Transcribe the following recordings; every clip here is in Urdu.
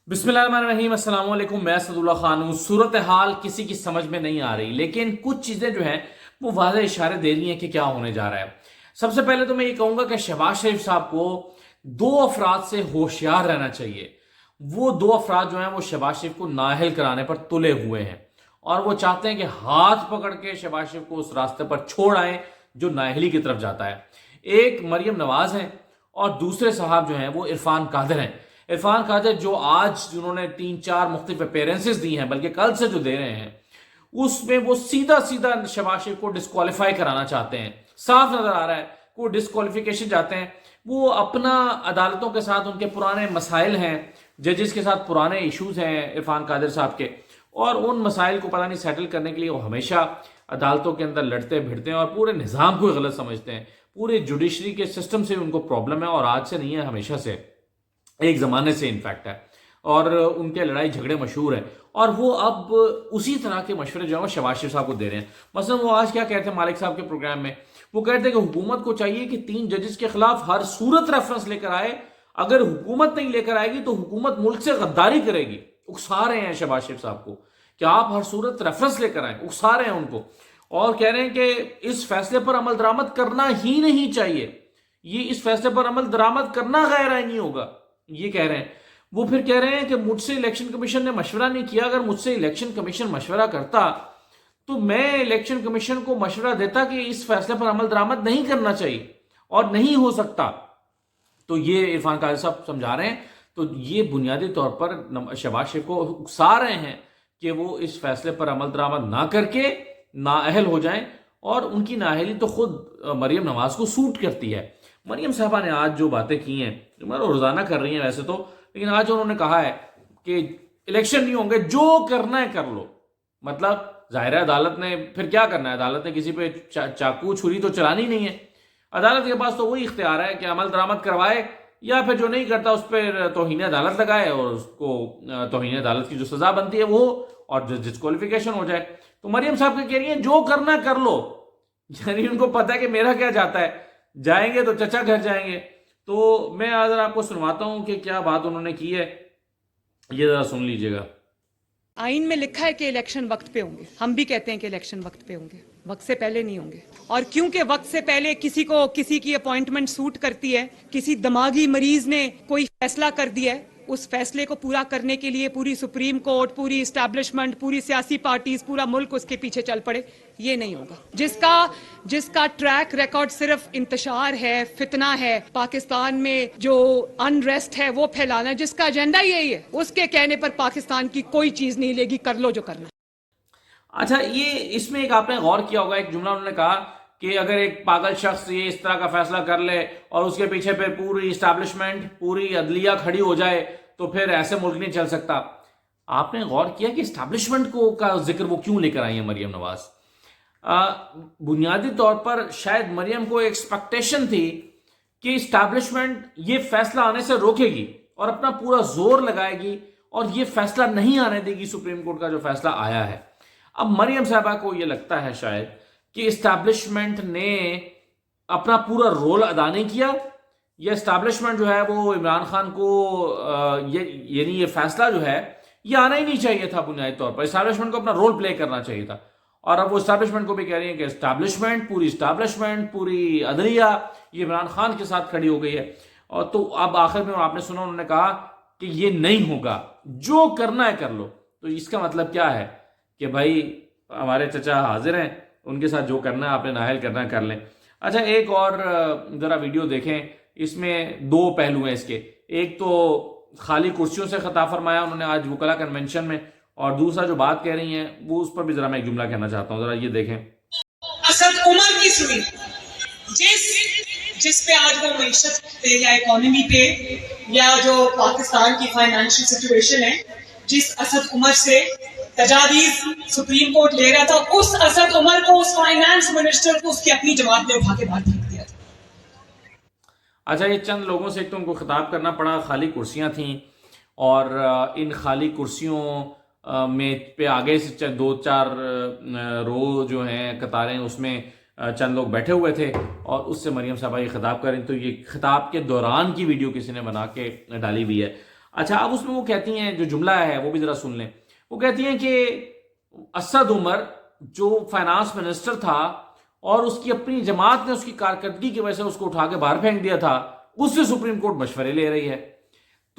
بسم اللہ الرحمن الرحیم، السلام علیکم۔ میں اسداللہ خان ہوں۔ صورتحال کسی کی سمجھ میں نہیں آ رہی، لیکن کچھ چیزیں جو ہیں وہ واضح اشارے دے رہی ہیں کہ کیا ہونے جا رہا ہے۔ سب سے پہلے تو میں یہ کہوں گا کہ شہباز شریف صاحب کو دو افراد سے ہوشیار رہنا چاہیے۔ وہ دو افراد جو ہیں وہ شہباز شریف کو نااہل کرانے پر تلے ہوئے ہیں، اور وہ چاہتے ہیں کہ ہاتھ پکڑ کے شہباز شریف کو اس راستے پر چھوڑ آئیں جو نااہلی کی طرف جاتا ہے۔ ایک مریم نواز ہیں اور دوسرے صاحب جو ہیں وہ عرفان قادر ہیں۔ عرفان قادر جو آج جنہوں نے 3-4 مختلف اپیرنسز دی ہیں، بلکہ کل سے جو دے رہے ہیں، اس میں وہ سیدھا شہباز شریف کو ڈسکوالیفائی کرانا چاہتے ہیں۔ صاف نظر آ رہا ہے کہ وہ ڈسکوالیفیکیشن چاہتے ہیں۔ وہ اپنا عدالتوں کے ساتھ ان کے پرانے مسائل ہیں، ججز کے ساتھ پرانے ایشوز ہیں عرفان قادر صاحب کے، اور ان مسائل کو پتہ نہیں سیٹل کرنے کے لیے وہ ہمیشہ عدالتوں کے اندر لڑتے بھیڑتے ہیں اور پورے نظام کو غلط سمجھتے ہیں۔ پورے جوڈیشری کے سسٹم سے ان کو پرابلم ہے، اور آج سے نہیں ہے، ہمیشہ سے، ایک زمانے سے انفیکٹ ہے، اور ان کے لڑائی جھگڑے مشہور ہیں، اور وہ اب اسی طرح کے مشورے جو ہیں وہ شہباز شریف صاحب کو دے رہے ہیں۔ مثلا وہ آج کیا کہتے ہیں مالک صاحب کے پروگرام میں؟ وہ کہتے ہیں کہ حکومت کو چاہیے کہ 3 ججز کے خلاف ہر صورت ریفرنس لے کر آئے۔ اگر حکومت نہیں لے کر آئے گی تو حکومت ملک سے غداری کرے گی۔ اکسا رہے ہیں شہباز شریف صاحب کو کہ آپ ہر صورت ریفرنس لے کر آئیں، اکسا رہے ہیں ان کو، اور کہہ رہے ہیں کہ اس فیصلے پر عمل درآمد کرنا ہی نہیں چاہیے، یہ اس فیصلے پر عمل درآمد کرنا غیر آئینی ہوگا، یہ کہہ رہے ہیں۔ وہ پھر کہہ رہے ہیں کہ مجھ سے الیکشن کمیشن نے مشورہ نہیں کیا۔ اگر مجھ سے الیکشن کمیشن مشورہ کرتا تو میں الیکشن کمیشن کو مشورہ دیتا کہ اس فیصلے پر عمل درآمد نہیں کرنا چاہیے اور نہیں ہو سکتا۔ تو یہ عرفان قادر صاحب سمجھا رہے ہیں۔ تو یہ بنیادی طور پر شہباز شریف کو اکسا رہے ہیں کہ وہ اس فیصلے پر عمل درآمد نہ کر کے نااہل ہو جائیں، اور ان کی نااہلی تو خود مریم نواز کو سوٹ کرتی ہے۔ مریم صاحبہ نے آج جو باتیں کی ہیں، جو روزانہ کر رہی ہیں ویسے تو، لیکن آج انہوں نے کہا ہے کہ الیکشن نہیں ہوں گے، جو کرنا ہے کر لو۔ مطلب ظاہر ہے عدالت نے پھر کیا کرنا ہے؟ عدالت نے کسی پہ چاقو چھری تو چلانی نہیں ہے۔ عدالت کے پاس تو وہی اختیار ہے کہ عمل درآمد کروائے، یا پھر جو نہیں کرتا اس پہ توہین عدالت لگائے، اور اس کو توہین عدالت کی جو سزا بنتی ہے وہ، اور ڈسکوالیفیکیشن ہو جائے۔ تو مریم صاحب کے کہہ رہی ہیں جو کرنا ہے کر لو، یعنی ان کو پتہ ہے کہ میرا کیا جاتا ہے، جائیں گے تو چچا گھر جائیں گے۔ تو میں آج آپ کو سنواتا ہوں کہ کیا بات انہوں نے کی ہے، یہ ذرا سن لیجئے گا۔ آئین میں لکھا ہے کہ الیکشن وقت پہ ہوں گے، ہم بھی کہتے ہیں کہ الیکشن وقت پہ ہوں گے، وقت سے پہلے نہیں ہوں گے۔ اور کیونکہ وقت سے پہلے کسی کی اپوائنٹمنٹ سوٹ کرتی ہے، کسی دماغی مریض نے کوئی فیصلہ کر دیا ہے، اس فیصلے کو پورا کرنے کے لیے پوری سپریم کورٹ، پوری اسٹیبلشمنٹ، پوری سیاسی پارٹیز، پورا ملک اس کے پیچھے چل پڑے، یہ نہیں ہوگا۔ جس کا ٹریک ریکارڈ صرف انتشار ہے، فتنہ ہے، پاکستان میں جو انریسٹ ہے وہ پھیلانا ہے، جس کا ایجنڈا یہی ہے، اس کے کہنے پر پاکستان کی کوئی چیز نہیں لے گی، کر لو جو کرنا۔ اچھا، یہ اس میں ایک آپ نے غور کیا ہوگا، ایک جملہ انہوں نے کہا کہ اگر ایک پاگل شخص یہ اس طرح کا فیصلہ کر لے اور اس کے پیچھے پھر پوری اسٹیبلشمنٹ، پوری عدلیہ کھڑی ہو جائے تو پھر ایسے ملک نہیں چل سکتا۔ آپ نے غور کیا کہ اسٹیبلشمنٹ کا ذکر وہ کیوں لے کر آئی ہیں مریم نواز؟ بنیادی طور پر شاید مریم کو ایکسپیکٹیشن تھی کہ اسٹیبلشمنٹ یہ فیصلہ آنے سے روکے گی اور اپنا پورا زور لگائے گی اور یہ فیصلہ نہیں آنے دے گی سپریم کورٹ کا جو فیصلہ آیا ہے۔ اب مریم صاحبہ کو یہ لگتا ہے شاید کہ اسٹیبلشمنٹ نے اپنا پورا رول ادا نہیں کیا، یا اسٹیبلشمنٹ جو ہے وہ عمران خان کو یعنی یہ فیصلہ جو ہے یہ آنا ہی نہیں چاہیے تھا۔ بنیادی طور پر اسٹیبلشمنٹ کو اپنا رول پلے کرنا چاہیے تھا، اور اب وہ اسٹیبلشمنٹ کو بھی کہہ رہی ہیں کہ اسٹیبلشمنٹ پوری عدلیہ یہ عمران خان کے ساتھ کھڑی ہو گئی ہے۔ اور تو اب آخر میں آپ نے سنا انہوں نے کہا کہ یہ نہیں ہوگا، جو کرنا ہے کر لو۔ تو اس کا مطلب کیا ہے کہ بھائی ہمارے چچا حاضر ہیں، ان کے ساتھ جو کرنا ہے آپ نے نااہل کرنا ہے کر لیں۔ اچھا، ایک اور ذرا ویڈیو دیکھیں، اس میں 2 پہلو ہیں اس کے۔ ایک تو خالی کرسیوں سے خطاب فرمایا انہوں نے آج وکلا کنونشن میں، اور دوسرا جو بات کہہ رہی ہیں وہ اس پر بھی ذرا میں ایک جملہ کہنا چاہتا ہوں، ذرا یہ دیکھیں۔ اسد عمر کی سنی، جس پہ آج وہ معیشت پہ یا اکانومی پہ یا جو پاکستان کی فائنانشل سچویشن ہے، جس اسد عمر سے تجاویز سپریم کورٹ لے رہا تھا، اس اسد عمر کو، اس فائنانس منسٹر کو اس کی اپنی جماعت نے اٹھا کے باہر پھینک دیا تھا۔ اچھا، یہ چند لوگوں سے ایک تو ان کو خطاب کرنا پڑا، خالی کرسیاں تھیں، اور ان خالی کرسیوں میں پہ آگے سے 2-4 رو جو ہیں قطاریں، اس میں چند لوگ بیٹھے ہوئے تھے، اور اس سے مریم صاحبہ یہ خطاب کریں۔ تو یہ خطاب کے دوران کی ویڈیو کسی نے بنا کے ڈالی ہوئی ہے۔ اچھا اب اس میں وہ کہتی ہیں جو جملہ ہے وہ بھی ذرا سن لیں. وہ کہتی ہیں کہ اسد عمر جو فائنانس منسٹر تھا اور اس کی اپنی جماعت نے اس کی کارکردگی کی وجہ سے اس کو اٹھا کے باہر پھینک دیا تھا, اس سے سپریم کورٹ مشورے لے رہی ہے.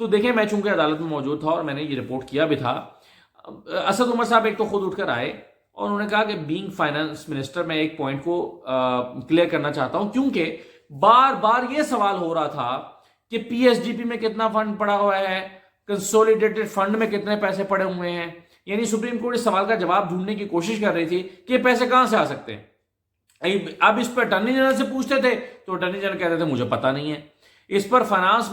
تو دیکھیں میں چونکہ عدالت میں موجود تھا اور میں نے یہ رپورٹ کیا بھی تھا, اسد عمر صاحب ایک تو خود اٹھ کر آئے اور انہوں نے کہا کہ بینگ فائنانس منسٹر میں ایک پوائنٹ کو کلیئر کرنا چاہتا ہوں, کیونکہ بار بار یہ سوال ہو رہا تھا کہ پی ایس ڈی پی میں کتنا فنڈ پڑا ہوا ہے, کنسولیڈیٹڈ فنڈ میں کتنے پیسے پڑے ہوئے ہیں. یعنی سپریم کورٹ اس سوال کا جواب ڈھونڈنے کی کوشش کر رہی تھی کہ یہ پیسے کہاں سے آ سکتے ہیں. اب اس پر اٹارنی جنرل سے پوچھتے تھے تو اٹارنی جنرل کہتے تھے مجھے پتہ نہیں ہے. اس پر فائنانس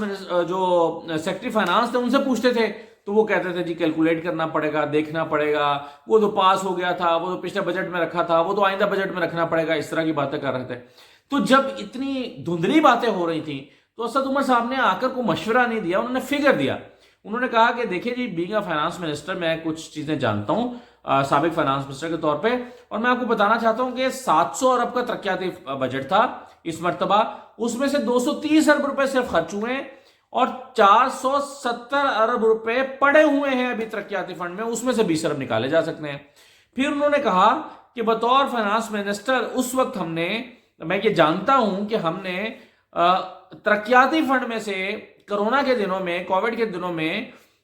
جو سیکرٹری فائنانس تھے ان سے پوچھتے تھے تو وہ کہتے تھے جی کیلکولیٹ کرنا پڑے گا, دیکھنا پڑے گا, وہ تو پاس ہو گیا تھا, وہ تو پچھلے بجٹ میں رکھا تھا, وہ تو آئندہ بجٹ میں رکھنا پڑے گا, اس طرح کی باتیں کر رہے تھے. تو جب اتنی دھندلی باتیں ہو رہی تھیں تو اسد عمر صاحب نے آ کر کو مشورہ نہیں دیا, انہوں نے فگر دیا. انہوں نے کہا کہ دیکھیں جی بینگ اے فائنانس منسٹر میں کچھ چیزیں جانتا ہوں سابق فائنانس منسٹر کے طور پہ, اور میں آپ کو بتانا چاہتا ہوں کہ 700 ارب کا ترقیاتی بجٹ تھا اس مرتبہ, اس میں سے 230 ارب روپے صرف خرچ ہوئے ہیں اور 470 ارب روپے پڑے ہوئے ہیں ابھی ترقیاتی فنڈ میں, اس میں سے 20 ارب نکالے جا سکتے ہیں. پھر انہوں نے کہا کہ بطور فائنانس منسٹر اس وقت میں یہ جانتا ہوں کہ ہم نے ترقیاتی فنڈ میں سے کرونا کے دنوں میں, کووڈ کے دنوں میں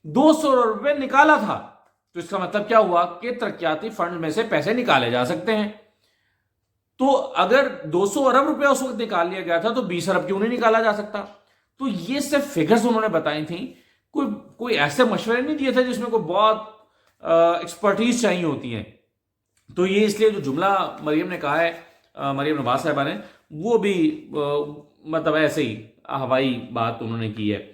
200 ارب روپے نکالا تھا. تو اس کا مطلب کیا ہوا کہ ترقیاتی فنڈ میں سے پیسے نکالے جا سکتے ہیں. تو اگر 200 ارب روپے اس وقت نکال لیا گیا تھا تو 20 ارب کیوں نہیں نکالا جا سکتا. تو یہ صرف فگرز انہوں نے بتائی تھیں, کوئی ایسے مشورے نہیں دیے تھے جس میں کوئی بہت ایکسپرٹیز چاہیے ہوتی ہیں. تو یہ اس لیے جو جملہ مریم نے کہا ہے, مریم نواز صاحبہ نے, وہ بھی مطلب ایسے ہی ہوائی بات انہوں نے کی ہے.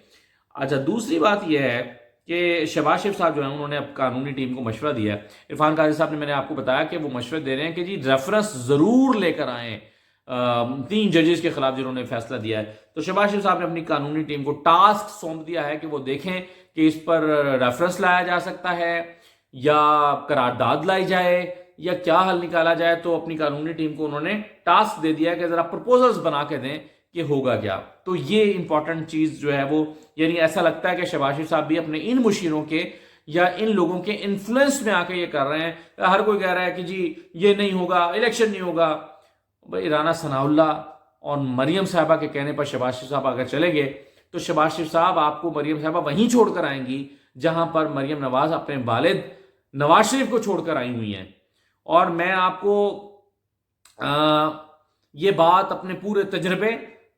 اچھا دوسری بات یہ ہے کہ شہباز شریف صاحب جو ہیں انہوں نے اب قانونی ٹیم کو مشورہ دیا ہے. عرفان قاضی صاحب نے, میں نے آپ کو بتایا کہ وہ مشورے دے رہے ہیں کہ جی ریفرنس ضرور لے کر آئیں 3 ججز کے خلاف جنہوں نے فیصلہ دیا ہے. تو شہباز شریف صاحب نے اپنی قانونی ٹیم کو ٹاسک سونپ دیا ہے کہ وہ دیکھیں کہ اس پر ریفرنس لایا جا سکتا ہے یا قرارداد لائی جائے یا کیا حل نکالا جائے. تو اپنی قانونی ٹیم کو انہوں نے ٹاسک دے دیا ہے کہ ذرا پرپوزلز بنا کے دیں کہ ہوگا کیا. تو یہ امپورٹنٹ چیز جو ہے وہ, یعنی ایسا لگتا ہے کہ شہباز شریف صاحب بھی اپنے ان مشیروں کے یا ان لوگوں کے انفلوئنس میں آ کے یہ کر رہے ہیں. ہر کوئی کہہ رہا ہے کہ جی یہ نہیں ہوگا, الیکشن نہیں ہوگا. بھائی رانا ثناء اللہ اور مریم صاحبہ کے کہنے پر شہباز شریف صاحب اگر چلے گئے تو شہباز شریف صاحب آپ کو مریم صاحبہ وہیں چھوڑ کر آئیں گی جہاں پر مریم نواز اپنے والد نواز شریف کو چھوڑ کر آئی ہوئی ہیں. اور میں آپ کو یہ بات اپنے پورے تجربے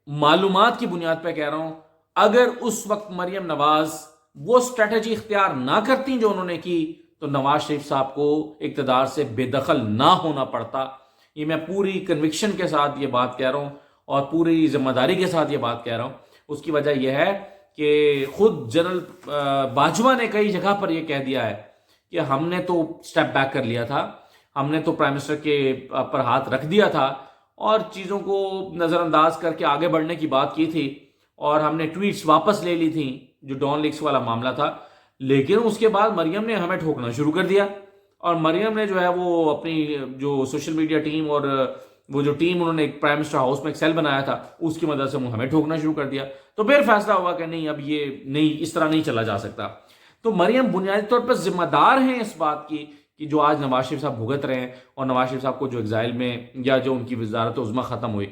معلومات کی بنیاد پہ کہہ رہا ہوں, اگر اس وقت مریم نواز وہ اسٹریٹجی اختیار نہ کرتی جو انہوں نے کی تو نواز شریف صاحب کو اقتدار سے بے دخل نہ ہونا پڑتا. یہ میں پوری کنوکشن کے ساتھ یہ بات کہہ رہا ہوں اور پوری ذمہ داری کے ساتھ یہ بات کہہ رہا ہوں. اس کی وجہ یہ ہے کہ خود جنرل باجوہ نے کئی جگہ پر یہ کہہ دیا ہے کہ ہم نے تو سٹیپ بیک کر لیا تھا, ہم نے تو پرائم منسٹر کے پر ہاتھ رکھ دیا تھا اور چیزوں کو نظر انداز کر کے آگے بڑھنے کی بات کی تھی, اور ہم نے ٹویٹس واپس لے لی تھیں جو ڈان لیکس والا معاملہ تھا. لیکن اس کے بعد مریم نے ہمیں ٹھوکنا شروع کر دیا, اور مریم نے جو ہے وہ اپنی جو سوشل میڈیا ٹیم اور وہ جو ٹیم انہوں نے ایک پرائم منسٹر ہاؤس میں ایک سیل بنایا تھا اس کی مدد سے ہمیں ٹھوکنا شروع کر دیا. تو پھر فیصلہ ہوا کہ نہیں, اب یہ نہیں, اس طرح نہیں چلا جا سکتا. تو مریم بنیادی طور پر ذمہ دار ہیں اس بات کی کہ جو آج نواز شریف صاحب بھگت رہے ہیں, اور نواز شریف صاحب کو جو ایگزائل میں یا جو ان کی وزارت عظمیٰ ختم ہوئی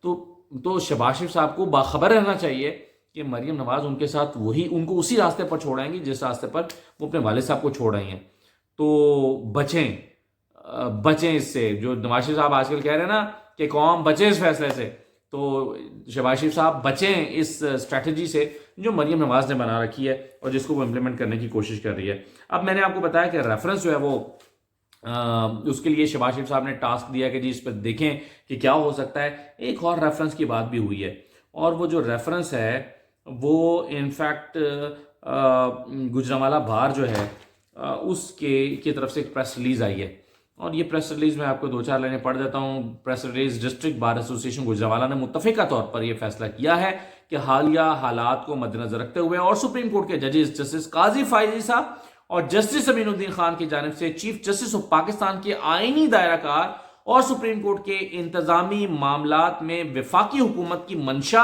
تو شہباز شریف صاحب کو باخبر رہنا چاہیے کہ مریم نواز ان کے ساتھ ان کو اسی راستے پر چھوڑائیں گی جس راستے پر وہ اپنے والد صاحب کو چھوڑ رہی ہیں. تو بچیں اس سے. جو نواز شریف صاحب آج کل کہہ رہے ہیں نا کہ قوم بچے اس فیصلے سے, تو شہباز شریف صاحب بچیں اس اسٹریٹجی سے جو مریم نواز نے بنا رکھی ہے اور جس کو وہ امپلیمنٹ کرنے کی کوشش کر رہی ہے. اب میں نے آپ کو بتایا کہ ریفرنس جو ہے وہ اس کے لیے شہباز شریف صاحب نے ٹاسک دیا کہ جی اس پہ دیکھیں کہ کیا ہو سکتا ہے. ایک اور ریفرنس کی بات بھی ہوئی ہے, اور وہ جو ریفرنس ہے وہ انفیکٹ گجرانوالہ بار جو ہے اس کی طرف سے ایک پریس ریلیز آئی ہے, اور یہ پریس ریلیز میں آپ کو 2-4 لائنیں پڑھ دیتا ہوں. پریس ریلیز ڈسٹرکٹ بار ایسوسی ایشن گجرانوالہ نے متفقہ طور پر یہ فیصلہ کیا ہے کہ حالیہ حالات کو مد نظر رکھتے ہوئے اور سپریم کورٹ کے ججز جسٹس قاضی فائزی صاحب اور جسٹس امین الدین خان کی جانب سے چیف جسٹس آف پاکستان کے آئینی دائرہ کار اور سپریم کورٹ کے انتظامی معاملات میں وفاقی حکومت کی منشا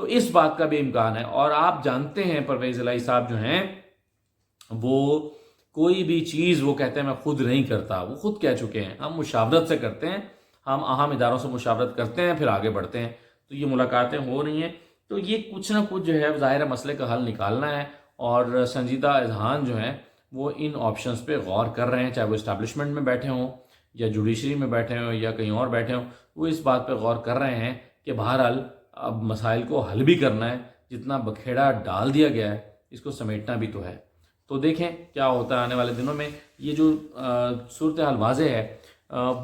تو اس بات کا بھی امکان ہے. اور آپ جانتے ہیں پرویز الہی صاحب جو ہیں وہ کوئی بھی چیز وہ کہتے ہیں میں خود نہیں کرتا, وہ خود کہہ چکے ہیں ہم مشاورت سے کرتے ہیں, ہم اہم اداروں سے مشاورت کرتے ہیں پھر آگے بڑھتے ہیں. تو یہ ملاقاتیں ہو رہی ہیں, تو یہ کچھ نہ کچھ جو ہے ظاہر مسئلے کا حل نکالنا ہے, اور سنجیدہ اذہان جو ہیں وہ ان آپشنز پہ غور کر رہے ہیں, چاہے وہ اسٹیبلشمنٹ میں بیٹھے ہوں یا جوڈیشری میں بیٹھے ہوں یا کہیں اور بیٹھے ہوں, وہ اس بات پہ غور کر رہے ہیں کہ بہرحال اب مسائل کو حل بھی کرنا ہے, جتنا بکھیڑا ڈال دیا گیا ہے اس کو سمیٹنا بھی تو ہے. تو دیکھیں کیا ہوتا ہے آنے والے دنوں میں. یہ جو صورتحال واضح ہے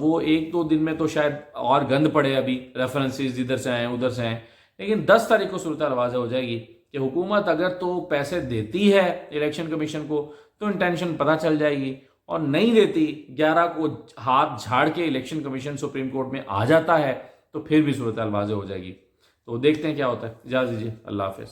وہ ایک دو دن میں تو شاید اور گند پڑے, ابھی ریفرنسز ادھر سے آئیں ادھر سے آئیں, لیکن 10 تاریخ کو صورتحال واضح ہو جائے گی کہ حکومت اگر تو پیسے دیتی ہے الیکشن کمیشن کو تو انٹینشن پتہ چل جائے گی, اور نہیں دیتی 11 کو ہاتھ جھاڑ کے الیکشن کمیشن سپریم کورٹ میں آ جاتا ہے تو پھر بھی صورتحال واضح ہو جائے گی. تو دیکھتے ہیں کیا ہوتا ہے. اجازت دیجیے, اللہ حافظ.